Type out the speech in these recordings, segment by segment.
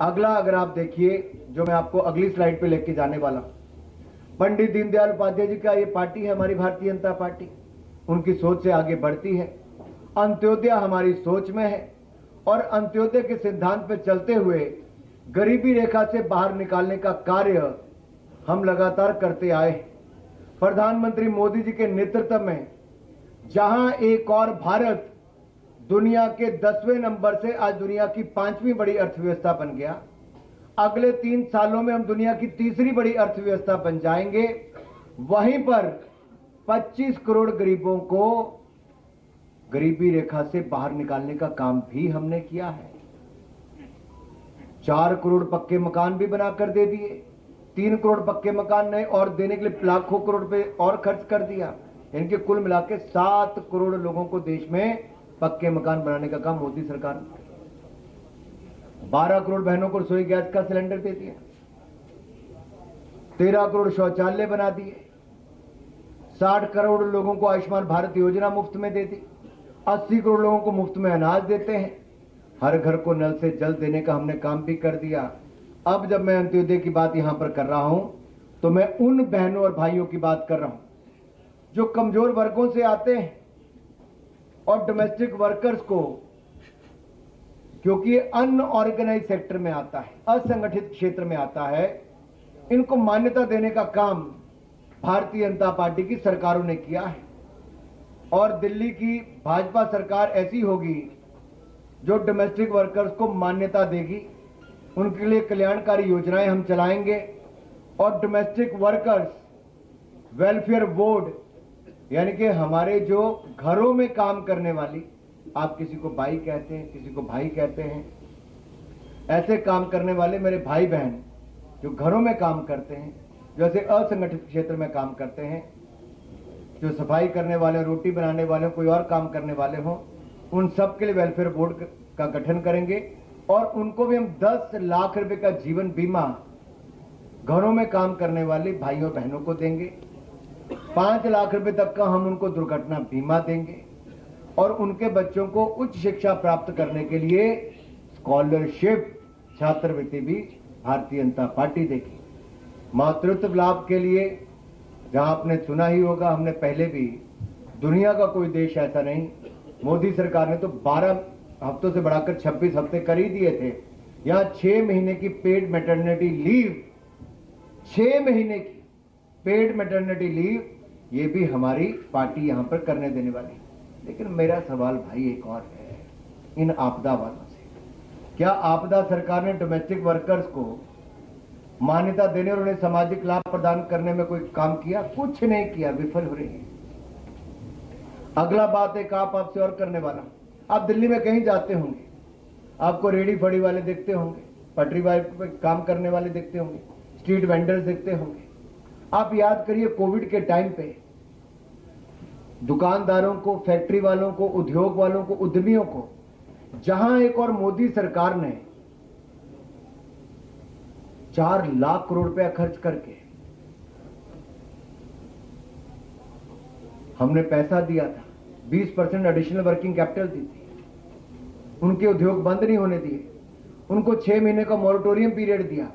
अगला अगर आप देखिए, जो मैं आपको अगली स्लाइड पे लेके जाने वाला हूं, पंडित दीनदयाल उपाध्याय जी का ये पार्टी है, हमारी भारतीय जनता पार्टी। उनकी सोच से आगे बढ़ती है। अंत्योदय हमारी सोच में है और अंत्योदय के सिद्धांत पे चलते हुए गरीबी रेखा से बाहर निकालने का कार्य हम लगातार करते आए। प्रधानमंत्री मोदी जी के नेतृत्व में जहां एक और भारत दुनिया के 10वें नंबर से आज दुनिया की 5वीं बड़ी अर्थव्यवस्था बन गया, अगले 3 सालों में हम दुनिया की 3री बड़ी अर्थव्यवस्था बन जाएंगे। वहीं पर 25 करोड़ गरीबों को गरीबी रेखा से बाहर निकालने का काम भी हमने किया है। 4 करोड़ पक्के मकान भी बनाकर दे दिए, 3 करोड़ पक्के मकान नए और देने के लिए लाखों करोड़ रुपए और खर्च कर दिया। इनके कुल मिलाकर 7 करोड़ लोगों को देश में पक्के मकान बनाने का काम मोदी सरकार ने। 12 करोड़ बहनों को रसोई गैस का सिलेंडर दे दिया, 13 करोड़ शौचालय बना दिए, 60 करोड़ लोगों को आयुष्मान भारत योजना मुफ्त में दे दी, 80 करोड़ लोगों को मुफ्त में अनाज देते हैं, हर घर को नल से जल देने का हमने काम भी कर दिया। अब जब मैं अंत्योदय की बात यहां पर कर रहा हूं तो मैं उन बहनों और भाइयों की बात कर रहा हूं जो कमजोर वर्गों से आते हैं और डोमेस्टिक वर्कर्स को, क्योंकि ये अनऑर्गेनाइज सेक्टर में आता है, असंगठित क्षेत्र में आता है, इनको मान्यता देने का काम भारतीय जनता पार्टी की सरकारों ने किया है। और दिल्ली की भाजपा सरकार ऐसी होगी जो डोमेस्टिक वर्कर्स को मान्यता देगी, उनके लिए कल्याणकारी योजनाएं हम चलाएंगे। और डोमेस्टिक वर्कर्स वेलफेयर बोर्ड, यानी कि हमारे जो घरों में काम करने वाली, आप किसी को बाई कहते हैं, किसी को भाई कहते हैं, ऐसे काम करने वाले मेरे भाई बहन जो घरों में काम करते हैं, जैसे असंगठित क्षेत्र में काम करते हैं, जो सफाई करने वाले, रोटी बनाने वाले, कोई और काम करने वाले हों, उन सब के लिए वेलफेयर बोर्ड का गठन करेंगे और उनको भी हम 10 लाख रुपए का जीवन बीमा घरों में काम करने वाले भाइयों बहनों को देंगे। 5 लाख रुपए तक का हम उनको दुर्घटना बीमा देंगे और उनके बच्चों को उच्च शिक्षा प्राप्त करने के लिए स्कॉलरशिप, छात्रवृत्ति भी भारतीय जनता पार्टी देगी। मातृत्व लाभ के लिए, जहां आपने सुना ही होगा, हमने पहले भी, दुनिया का कोई देश ऐसा नहीं, मोदी सरकार ने तो 12 हफ्तों से बढ़ाकर 26 हफ्ते कर ही दिए थे। यहां 6 महीने की पेड मैटरनिटी लीव, 6 महीने की पेड मैटरनिटी लीव, ये भी हमारी पार्टी यहां पर करने देने वाली। लेकिन मेरा सवाल भाई एक और है, इन आपदा वालों से, क्या आपदा सरकार ने डोमेस्टिक वर्कर्स को मान्यता देने और उन्हें सामाजिक लाभ प्रदान करने में कोई काम किया? कुछ नहीं किया, विफल हो रही है। अगला बात एक आपसे और करने वाला, आप दिल्ली में कहीं जाते होंगे, आपको रेडी फड़ी वाले देखते होंगे, पटरी वाले पे काम करने वाले देखते होंगे, स्ट्रीट वेंडर्स देखते होंगे। आप याद करिए, कोविड के टाइम पे दुकानदारों को, फैक्ट्री वालों को, उद्योग वालों को, उद्यमियों को, जहां एक और मोदी सरकार ने 4 लाख करोड़ रुपया खर्च करके हमने पैसा दिया था, 20% एडिशनल वर्किंग कैपिटल दी थी, उनके उद्योग बंद नहीं होने दिए, उनको 6 महीने का मॉरिटोरियम पीरियड दिया।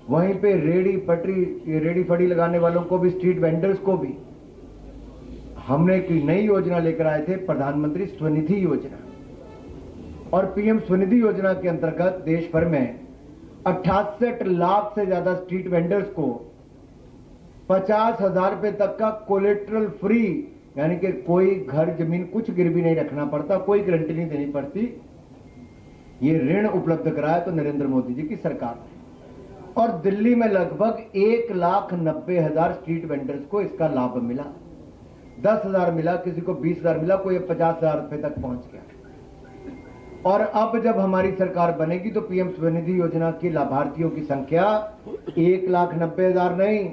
वहीं पे रेडी फड़ी लगाने वालों को भी, स्ट्रीट वेंडर्स को भी हमने एक नई योजना लेकर आए थे, प्रधानमंत्री स्वनिधि योजना। और पीएम स्वनिधि योजना के अंतर्गत देश भर में 68 लाख से ज्यादा स्ट्रीट वेंडर्स को 50,000 रुपए तक का कोलेट्रल फ्री, यानी कि कोई घर जमीन कुछ गिरवी नहीं रखना पड़ता, कोई गारंटी नहीं देनी पड़ती, ये ऋण उपलब्ध कराया तो नरेंद्र मोदी जी की सरकार ने। और दिल्ली में लगभग 1,90,000 स्ट्रीट वेंडर्स को इसका लाभ मिला। 10,000 मिला, किसी को 20,000 मिला, कोई 50,000 रुपए तक पहुंच गया। और अब जब हमारी सरकार बनेगी तो पीएम स्वनिधि योजना के लाभार्थियों की संख्या 1,90,000 नहीं,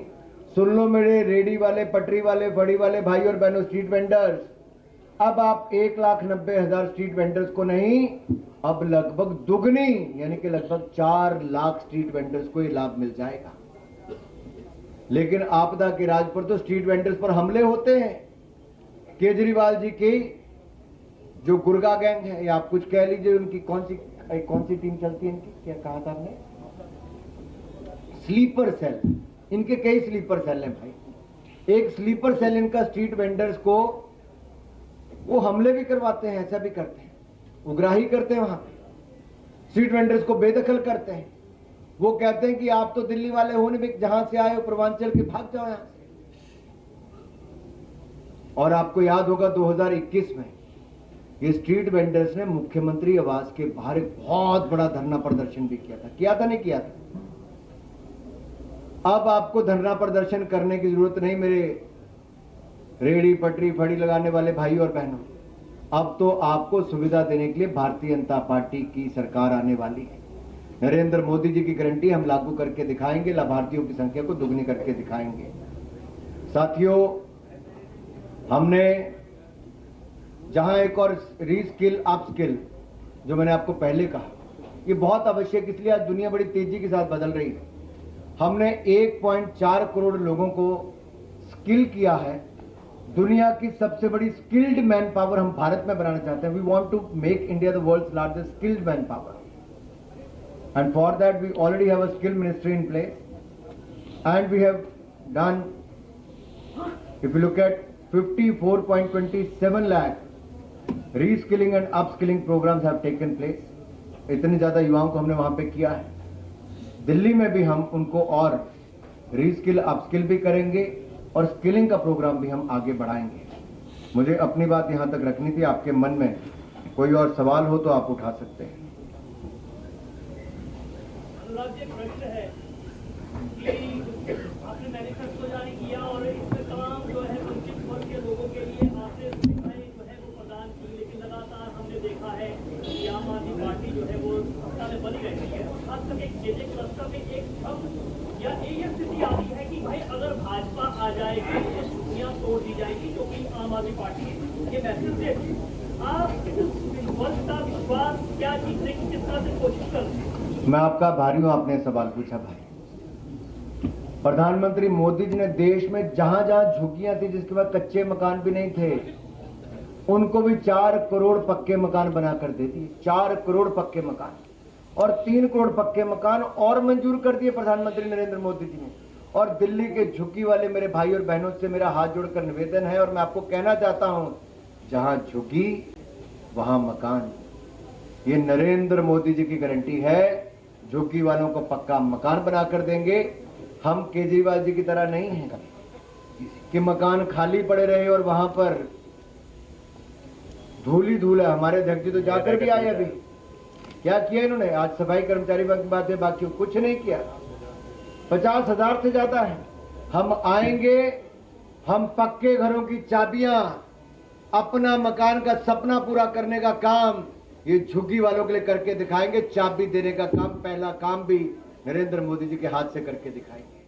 सुन लो मेरे रेडी वाले, पटरी वाले, फड़ी वाले भाई और बहनों, स्ट्रीट वेंडर्स, अब आप 1,90,000 स्ट्रीट वेंडर्स को नहीं, अब लगभग दुगनी, यानी कि लगभग 4 लाख स्ट्रीट वेंडर्स को ये लाभ मिल जाएगा। लेकिन आपदा के राज पर तो स्ट्रीट वेंडर्स पर हमले होते हैं। केजरीवाल जी की जो गुर्गा गैंग है, या आप कुछ कह लीजिए, उनकी कौन सी कौन सी टीम चलती है इनकी, क्या कहा था आपने? Sleeper cell. इनके कई स्लीपर सेल हैं भाई। एक स्लीपर सेल इनका स्ट्रीट वेंडर्स को वो हमले भी करवाते हैं, ऐसा भी करते हैं, उग्राही करते हैं, वहां स्ट्रीट वेंडर्स को बेदखल करते हैं। वो कहते हैं कि आप तो दिल्ली वाले हो नहीं, जहां से आए हो पूर्वांचल के, भाग जाओ यहां से। और आपको याद होगा 2021 में ये स्ट्रीट वेंडर्स ने मुख्यमंत्री आवास के बाहर एक बहुत बड़ा धरना प्रदर्शन भी किया था नहीं किया था? अब आपको धरना प्रदर्शन करने की जरूरत नहीं मेरे रेहड़ी पटरी फड़ी लगाने वाले भाई और बहनों। अब तो आपको सुविधा देने के लिए भारतीय जनता पार्टी की सरकार आने वाली है। नरेंद्र मोदी जी की गारंटी हम लागू करके दिखाएंगे, लाभार्थियों की संख्या को दुगनी करके दिखाएंगे। साथियों, हमने जहां एक और रीस्किल अपस्किल, जो मैंने आपको पहले कहा, ये बहुत आवश्यक, इसलिए आज दुनिया बड़ी तेजी के साथ बदल रही है। हमने 1.4 करोड़ लोगों को स्किल किया है। दुनिया की सबसे बड़ी स्किल्ड मैन पावर हम भारत में बनाना चाहते हैं। We want to make India the world's largest skilled man power, and for that we already have a skill ministry in place, and we have done, if you look at 54.27 lakh reskilling and upskilling programmes have taken place. इतने ज्यादा युवाओं को हमने वहां पे किया है। दिल्ली में भी हम उनको और रीस्किल अपस्किल भी करेंगे और स्किलिंग का प्रोग्राम भी हम आगे बढ़ाएंगे। मुझे अपनी बात यहां तक रखनी थी। आपके मन में कोई और सवाल हो तो आप उठा सकते हैं। प्रश्न है कि आपने मैनिफेस्टो जारी किया और इसमें तमाम जो है वंचित वर्ग के लोगों के लिए आपने सुविधाएं जो है वो प्रदान की, लेकिन लगातार हमने देखा है कि आम आदमी पार्टी जो है वो सत्ता में बनी रहती है। खासकर एक जेजे क्लस्टर में एक भ्रम या ये स्थिति आती है कि भाई अगर भाजपा आ जाएगी तो छुट्टियां तोड़ दी जाएगी, जो कि आम आदमी पार्टी ये मैसेज देती है। आप इस वर्ग का विश्वास क्या जीतने की किस तरह से कोशिश कर रहे हैं? मैं आपका आभारी हूं, आपने सवाल पूछा भाई। प्रधानमंत्री मोदी जी ने देश में जहां जहां झुग्गियां थी, जिसके बाद कच्चे मकान भी नहीं थे, उनको भी 4 करोड़ पक्के मकान बनाकर दे दिए। 4 करोड़ पक्के मकान और 3 करोड़ पक्के मकान और मंजूर कर दिए प्रधानमंत्री नरेंद्र मोदी जी ने। और दिल्ली के झुग्गी वाले मेरे भाई और बहनों से मेरा हाथ जोड़कर निवेदन है, और मैं आपको कहना चाहता हूं, जहां झुग्गी वहां मकान। ये नरेंद्र मोदी जी की गारंटी है। झुग्गी वालों को पक्का मकान बनाकर देंगे। हम केजरीवाल जी की तरह नहीं हैं कि मकान खाली पड़े रहे और वहां पर धूल ही धूल है। हमारे अध्यक्ष जी तो जाकर भी आए। अभी क्या किया इन्होंने? आज सफाई कर्मचारी की बात है, बाकी कुछ नहीं किया। 50,000 से ज्यादा है। हम आएंगे, हम पक्के घरों की चाबियां, अपना मकान का सपना पूरा करने का काम ये झुग्गी वालों के लिए करके दिखाएंगे। चाबी देने का काम, पहला काम भी नरेंद्र मोदी जी के हाथ से करके दिखाएंगे।